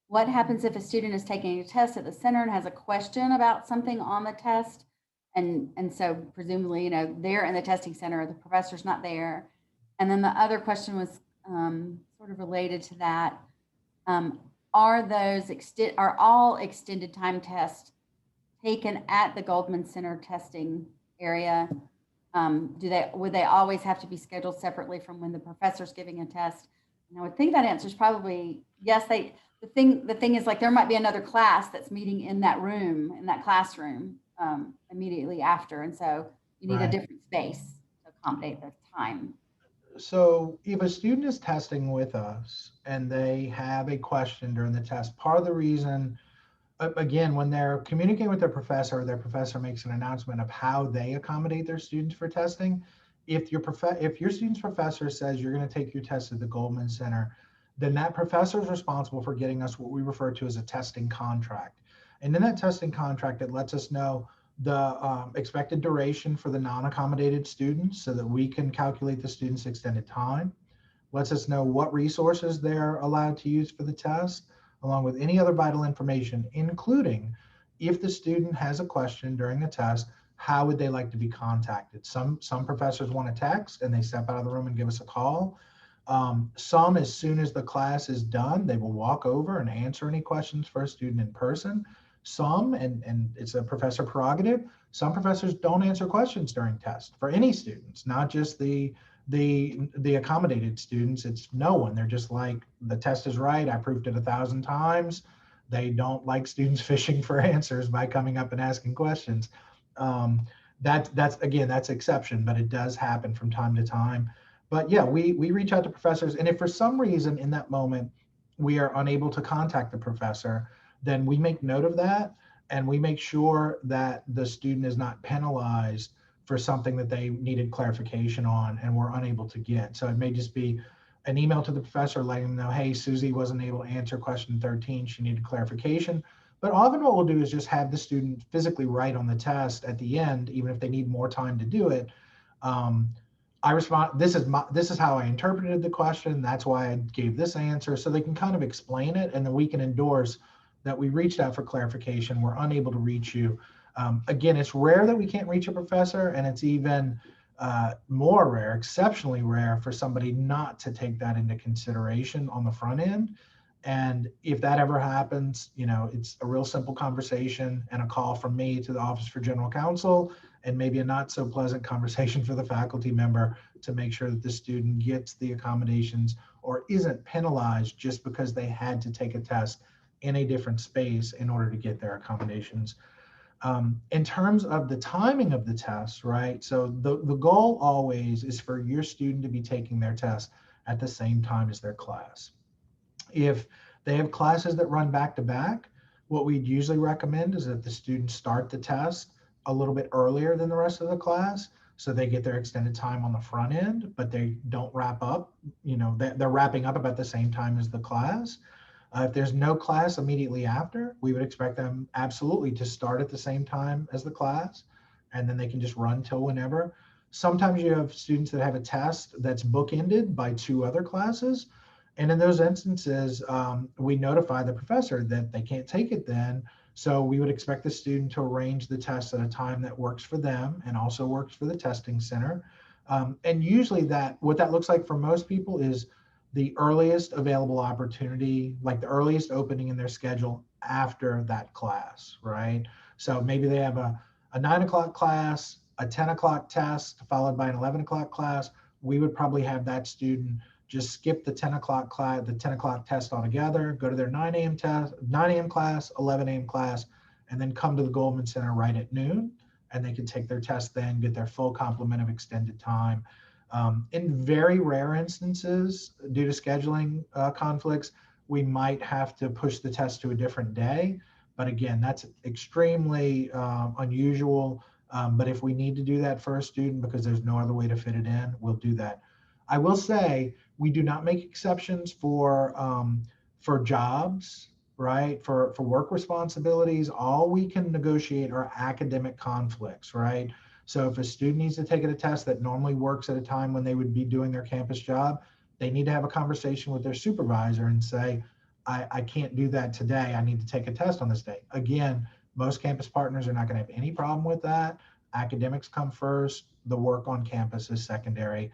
Speaker 2: What happens if a student is taking a test at the center and has a question about something on the test? And so presumably, they're in the testing center, the professor's not there. And then the other question was sort of related to that. Are all extended time tests taken at the Goldman Center testing area? Would they always have to be scheduled separately from when the professor's giving a test? And I would think that answer is probably yes. The thing is, like, there might be another class that's meeting in that room, in that classroom immediately after, and so you need a different space to accommodate the time.
Speaker 1: So if a student is testing with us and they have a question during the test, part of the reason, again, when they're communicating with their professor makes an announcement of how they accommodate their students for testing. If your student's professor says you're going to take your test at the Goldman Center, then that professor is responsible for getting us what we refer to as a testing contract. And in that testing contract, it lets us know the expected duration for the non-accommodated students so that we can calculate the student's extended time, lets us know what resources they're allowed to use for the test, along with any other vital information, including if the student has a question during the test, how would they like to be contacted? Some professors want to text and they step out of the room and give us a call. Some, as soon as the class is done, they will walk over and answer any questions for a student in person. Some, and it's a professor prerogative, some professors don't answer questions during tests for any students, not just the accommodated students. It's no one. They're just like, the test is right, I proved it 1,000 times. They don't like students fishing for answers by coming up and asking questions. that's again, that's exception, but it does happen from time to time. But yeah, we reach out to professors, and if for some reason in that moment we are unable to contact the professor, then we make note of that, and we make sure that the student is not penalized for something that they needed clarification on and were unable to get. So it may just be an email to the professor letting them know, hey, Susie wasn't able to answer question 13, she needed clarification. But often what we'll do is just have the student physically write on the test at the end, even if they need more time to do it. Um, I respond, this is how I interpreted the question. That's why I gave this answer. So they can kind of explain it, and then we can endorse that we reached out for clarification. We're unable to reach you. Again, it's rare that we can't reach a professor, and it's even more rare, exceptionally rare, for somebody not to take that into consideration on the front end. And if that ever happens, it's a real simple conversation and a call from me to the Office for General Counsel, and maybe a not so pleasant conversation for the faculty member to make sure that the student gets the accommodations or isn't penalized just because they had to take a test in a different space in order to get their accommodations. In terms of the timing of the test, right? So the goal always is for your student to be taking their test at the same time as their class. If they have classes that run back to back, what we'd usually recommend is that the students start the test a little bit earlier than the rest of the class, so they get their extended time on the front end, but they don't wrap up, they're wrapping up about the same time as the class. If there's no class immediately after, we would expect them absolutely to start at the same time as the class, and then they can just run till whenever. Sometimes you have students that have a test that's bookended by 2 other classes. And in those instances, we notify the professor that they can't take it then. So we would expect the student to arrange the test at a time that works for them and also works for the testing center. And usually what that looks like for most people is the earliest available opportunity, like the earliest opening in their schedule after that class, right? So maybe they have a 9 o'clock class, a 10 o'clock test, followed by an 11 o'clock class. We would probably have that student just skip the 10 o'clock class, the 10 o'clock test altogether, go to their 9 a.m. test, 9 a.m. class, 11 a.m. class, and then come to the Goldman Center right at noon, and they can take their test then, get their full complement of extended time. In very rare instances, due to scheduling conflicts, we might have to push the test to a different day. But again, that's extremely unusual. But if we need to do that for a student because there's no other way to fit it in, we'll do that. I will say we do not make exceptions for jobs, right? For work responsibilities. All we can negotiate are academic conflicts, right? So if a student needs to take a test that normally works at a time when they would be doing their campus job, they need to have a conversation with their supervisor and say, I can't do that today. I need to take a test on this day. Again, most campus partners are not going to have any problem with that. Academics come first. The work on campus is secondary.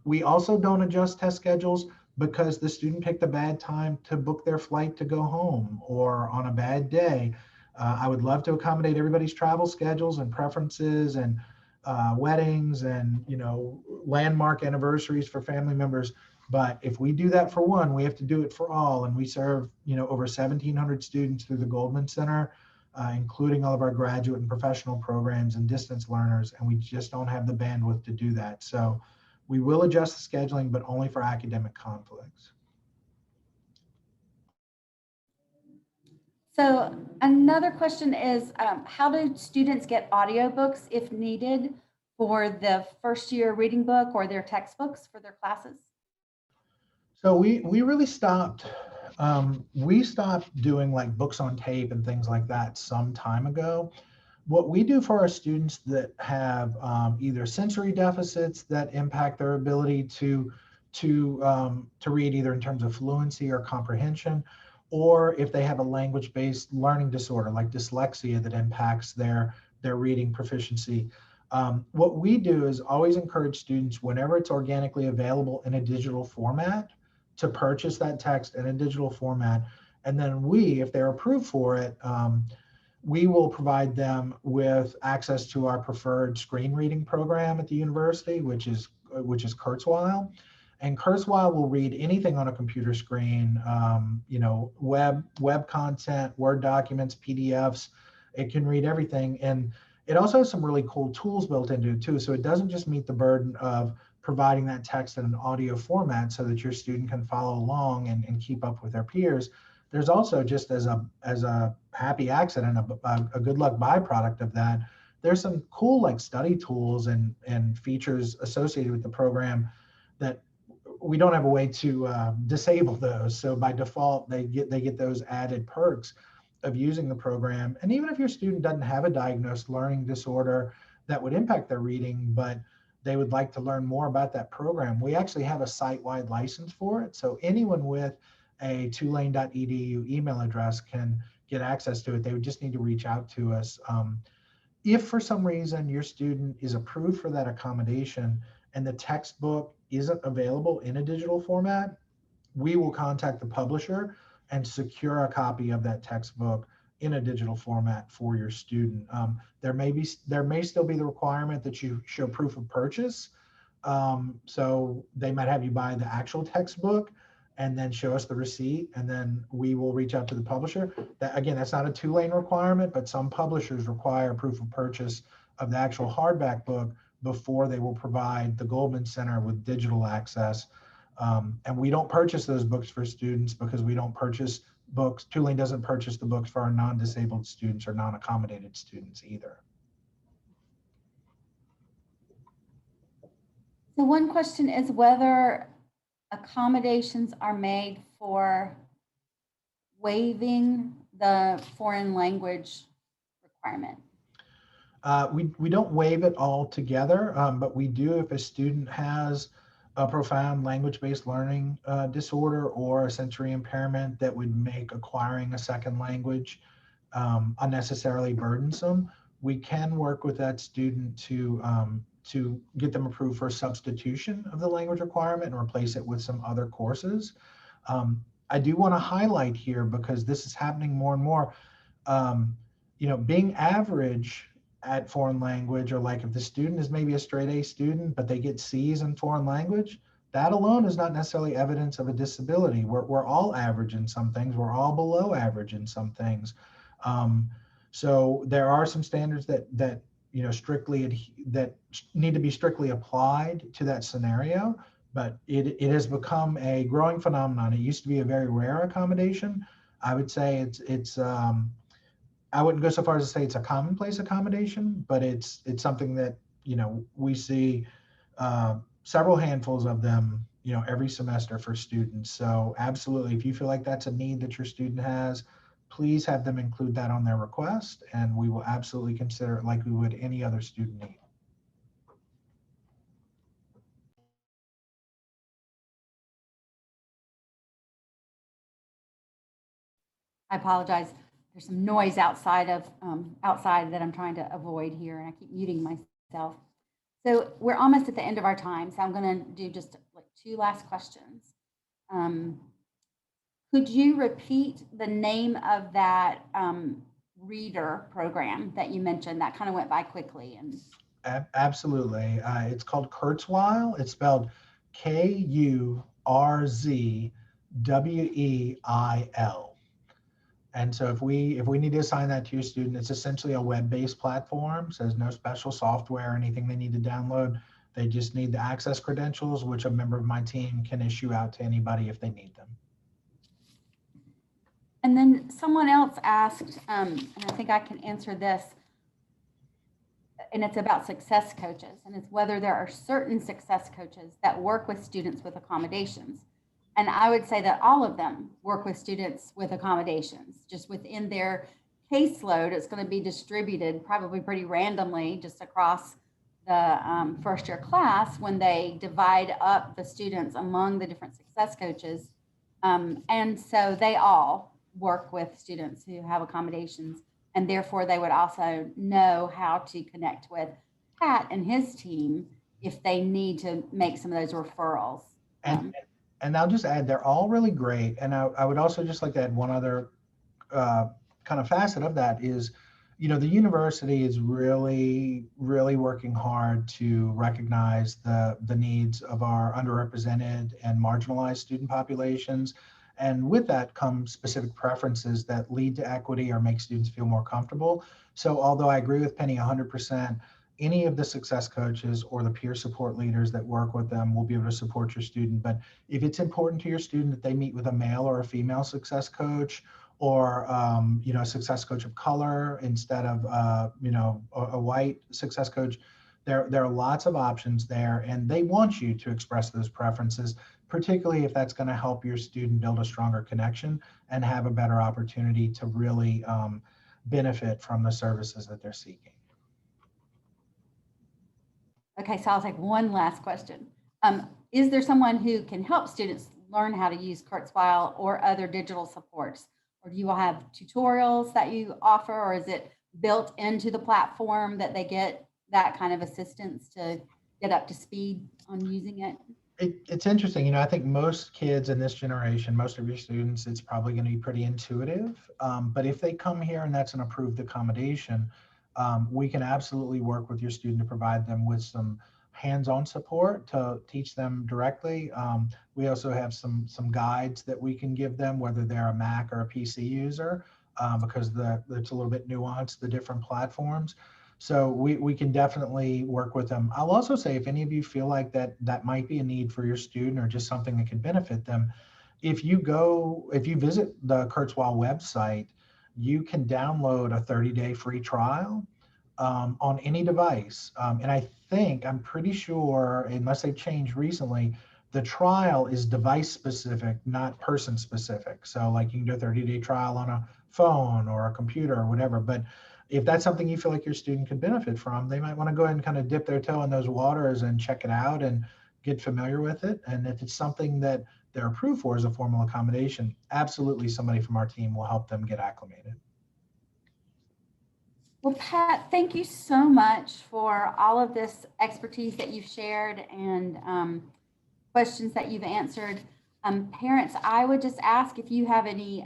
Speaker 1: We also don't adjust test schedules because the student picked a bad time to book their flight to go home or on a bad day. I would love to accommodate everybody's travel schedules and preferences and weddings and landmark anniversaries for family members. But if we do that for one, we have to do it for all. And we serve over 1,700 students through the Goldman Center, including all of our graduate and professional programs and distance learners. And we just don't have the bandwidth to do that. So we will adjust the scheduling, but only for academic conflicts.
Speaker 2: So another question is, how do students get audiobooks if needed for the first year reading book or their textbooks for their classes?
Speaker 1: So we really stopped. We stopped doing like books on tape and things like that some time ago. What we do for our students that have either sensory deficits that impact their ability to read, either in terms of fluency or comprehension, or if they have a language-based learning disorder like dyslexia that impacts their reading proficiency. What we do is always encourage students, whenever it's organically available in a digital format, to purchase that text in a digital format. And then we, if they're approved for it, we will provide them with access to our preferred screen reading program at the university, which is Kurzweil. And Kurzweil will read anything on a computer screen, web content, Word documents, PDFs. It can read everything. And It also has some really cool tools built into it too. So it doesn't just meet the burden of providing that text in an audio format so that your student can follow along and keep up with their peers. There's also, just as a happy accident, a good luck byproduct of that, there's some cool like study tools and features associated with the program that we don't have a way to disable those. So by default, they get those added perks of using the program. And even if your student doesn't have a diagnosed learning disorder that would impact their reading, but they would like to learn more about that program, we actually have a site-wide license for it. So anyone with a tulane.edu email address can get access to it. They would just need to reach out to us. If for some reason your student is approved for that accommodation and the textbook isn't available in a digital format, we will contact the publisher and secure a copy of that textbook in a digital format for your student. There may still be the requirement that you show proof of purchase. So they might have you buy the actual textbook and then show us the receipt, and then we will reach out to the publisher. That, again, that's not a Tulane requirement, but some publishers require proof of purchase of the actual hardback book before they will provide the Goldman Center with digital access. And we don't purchase those books for students because we don't purchase books. Tulane doesn't purchase the books for our non-disabled students or non-accommodated students either.
Speaker 2: So one question is whether accommodations are made for waiving the foreign language requirement.
Speaker 1: We don't waive it altogether, but we do if a student has a profound language-based learning disorder or a sensory impairment that would make acquiring a second language unnecessarily burdensome. We can work with that student to get them approved for substitution of the language requirement and replace it with some other courses. I do want to highlight here, because this is happening more and more, being average at foreign language, or like if the student is maybe a straight A student, but they get C's in foreign language, that alone is not necessarily evidence of a disability. We're all average in some things. We're all below average in some things. So there are some standards that need to be strictly applied to that scenario, but it has become a growing phenomenon. It used to be a very rare accommodation. I would say it's I wouldn't go so far as to say it's a commonplace accommodation, but it's something that we see several handfuls of them every semester for students. So absolutely, if you feel like that's a need that your student has, please have them include that on their request, and we will absolutely consider it like we would any other student need.
Speaker 2: I apologize. There's some noise outside that I'm trying to avoid here, and I keep muting myself. So we're almost at the end of our time, so I'm going to do just like 2 last questions. Could you repeat the name of that reader program that you mentioned? That kind of went by quickly. And
Speaker 1: absolutely, it's called Kurzweil. It's spelled Kurzweil. And so if we need to assign that to your student, it's essentially a web-based platform. So there's no special software or anything they need to download. They just need the access credentials, which a member of my team can issue out to anybody if they need them.
Speaker 2: And then someone else asked, and I think I can answer this, and it's about success coaches, and it's whether there are certain success coaches that work with students with accommodations. And I would say that all of them work with students with accommodations. Just within their caseload, it's going to be distributed probably pretty randomly just across the first year class when they divide up the students among the different success coaches. And so they all work with students who have accommodations, and therefore they would also know how to connect with Pat and his team if they need to make some of those referrals.
Speaker 1: And I'll just add, they're all really great. And I would also just like to add one other kind of facet of that is, the university is really, really working hard to recognize the needs of our underrepresented and marginalized student populations. And with that come specific preferences that lead to equity or make students feel more comfortable. So although I agree with Penny 100%, any of the success coaches or the peer support leaders that work with them will be able to support your student. But if it's important to your student that they meet with a male or a female success coach, or a success coach of color instead of a white success coach, there are lots of options there, and they want you to express those preferences, particularly if that's going to help your student build a stronger connection and have a better opportunity to really benefit from the services that they're seeking.
Speaker 2: Okay, so I'll take one last question. Is there someone who can help students learn how to use Kurzweil or other digital supports? Or do you all have tutorials that you offer, or is it built into the platform that they get that kind of assistance to get up to speed on using it?
Speaker 1: It's interesting. I think most kids in this generation, most of your students, it's probably going to be pretty intuitive. But if they come here and that's an approved accommodation, we can absolutely work with your student to provide them with some hands-on support to teach them directly. We also have some guides that we can give them, whether they're a Mac or a PC user, because it's a little bit nuanced, the different platforms. So we can definitely work with them. I'll also say, if any of you feel like that might be a need for your student or just something that could benefit them, if you visit the Kurzweil website, you can download a 30-day free trial on any device. And I'm pretty sure, unless they've changed recently, the trial is device specific, not person specific. So like you can do a 30-day trial on a phone or a computer or whatever. But if that's something you feel like your student could benefit from, they might want to go ahead and kind of dip their toe in those waters and check it out and get familiar with it. And if it's something that they're approved for as a formal accommodation, absolutely somebody from our team will help them get acclimated.
Speaker 2: Well, Pat, thank you so much for all of this expertise that you've shared and questions that you've answered. Parents, I would just ask if you have any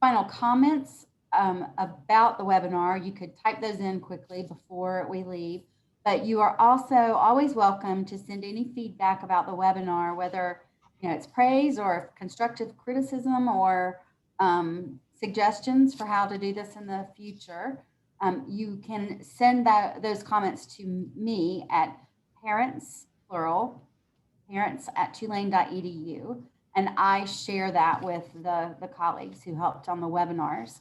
Speaker 2: final comments about the webinar. You could type those in quickly before we leave, but you are also always welcome to send any feedback about the webinar, whether it's praise or constructive criticism or suggestions for how to do this in the future. You can send those comments to me at parents, plural, parents@tulane.edu, and I share that with the colleagues who helped on the webinars.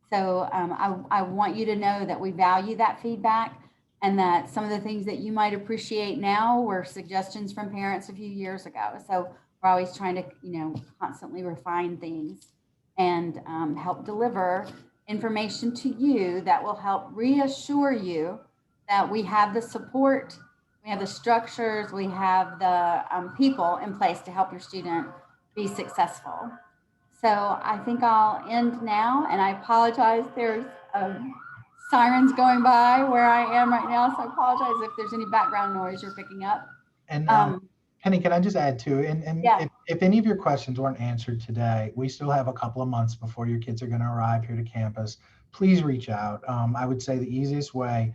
Speaker 2: So I want you to know that we value that feedback, and that some of the things that you might appreciate now were suggestions from parents a few years ago. So we're always trying to constantly refine things and help deliver information to you that will help reassure you that we have the support, we have the structures, we have the people in place to help your student be successful. So I think I'll end now, and I apologize. There's sirens going by where I am right now, so I apologize if there's any background noise you're picking up.
Speaker 1: And Penny, can I just add too? And
Speaker 2: yeah.
Speaker 1: if any of your questions weren't answered today, we still have a couple of months before your kids are going to arrive here to campus. Please reach out. I would say the easiest way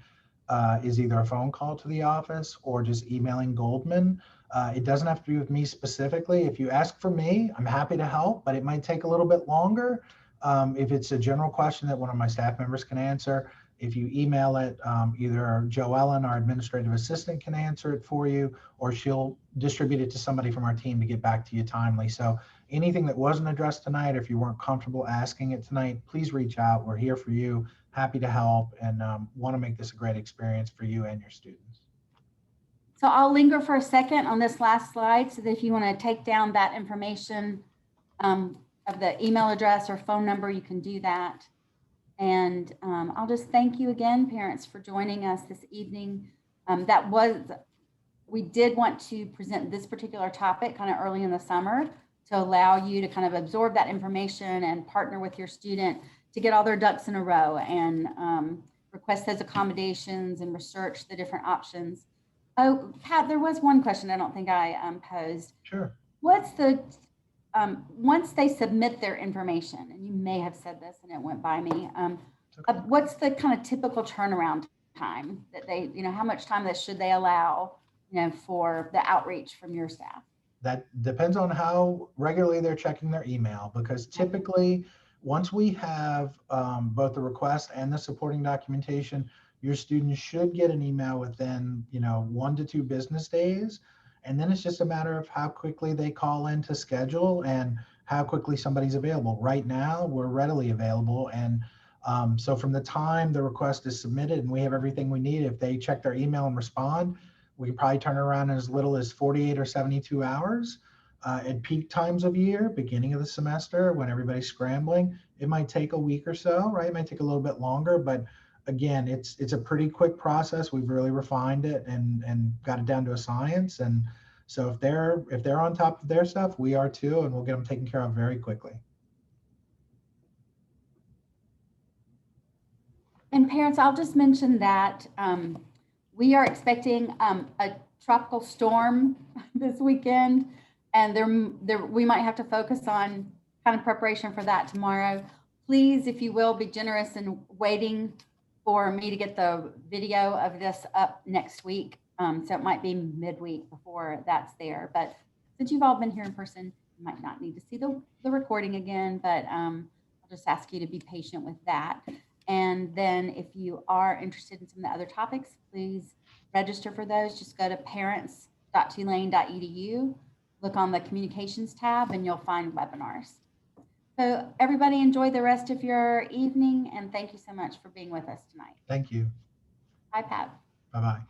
Speaker 1: is either a phone call to the office or just emailing Goldman. It doesn't have to be with me specifically. If you ask for me, I'm happy to help, but it might take a little bit longer. If it's a general question that one of my staff members can answer, if you email it, either Joellen, our administrative assistant, can answer it for you, or she'll distribute it to somebody from our team to get back to you timely. So anything that wasn't addressed tonight, or if you weren't comfortable asking it tonight, please reach out. We're here for you, happy to help, and want to make this a great experience for you and your students.
Speaker 2: So I'll linger for a second on this last slide, so that if you want to take down that information of the email address or phone number, you can do that. And I'll just thank you again, parents, for joining us this evening. We did want to present this particular topic kind of early in the summer to allow you to kind of absorb that information and partner with your student to get all their ducks in a row and request those accommodations and research the different options. Oh, Pat, there was one question I don't think I posed.
Speaker 1: Sure.
Speaker 2: What's the once they submit their information, and you may have said this and it went by me, okay. What's the kind of typical turnaround time that they, how much time that should they allow, for the outreach from your staff?
Speaker 1: That depends on how regularly they're checking their email, because typically once we have both the request and the supporting documentation, your students should get an email within 1 to 2 business days. And then it's just a matter of how quickly they call in to schedule and how quickly somebody's available. Right now, we're readily available. And so from the time the request is submitted and we have everything we need, if they check their email and respond, we can probably turn it around in as little as 48 or 72 hours. At peak times of year, beginning of the semester, when everybody's scrambling, it might take a week or so, right? It might take a little bit longer, but again, it's a pretty quick process. We've really refined it and got it down to a science. And so if they're on top of their stuff, we are too, and we'll get them taken care of very quickly.
Speaker 2: And parents, I'll just mention that we are expecting a tropical storm this weekend, and we might have to focus on kind of preparation for that tomorrow. Please, if you will, be generous in waiting for me to get the video of this up next week. So it might be midweek before that's there. But since you've all been here in person, you might not need to see the recording again, but I'll just ask you to be patient with that. And then if you are interested in some of the other topics, please register for those. Just go to parents.tulane.edu, look on the communications tab, and you'll find webinars. So everybody enjoy the rest of your evening, and thank you so much for being with us tonight.
Speaker 1: Thank you.
Speaker 2: Bye, Pat.
Speaker 1: Bye-bye.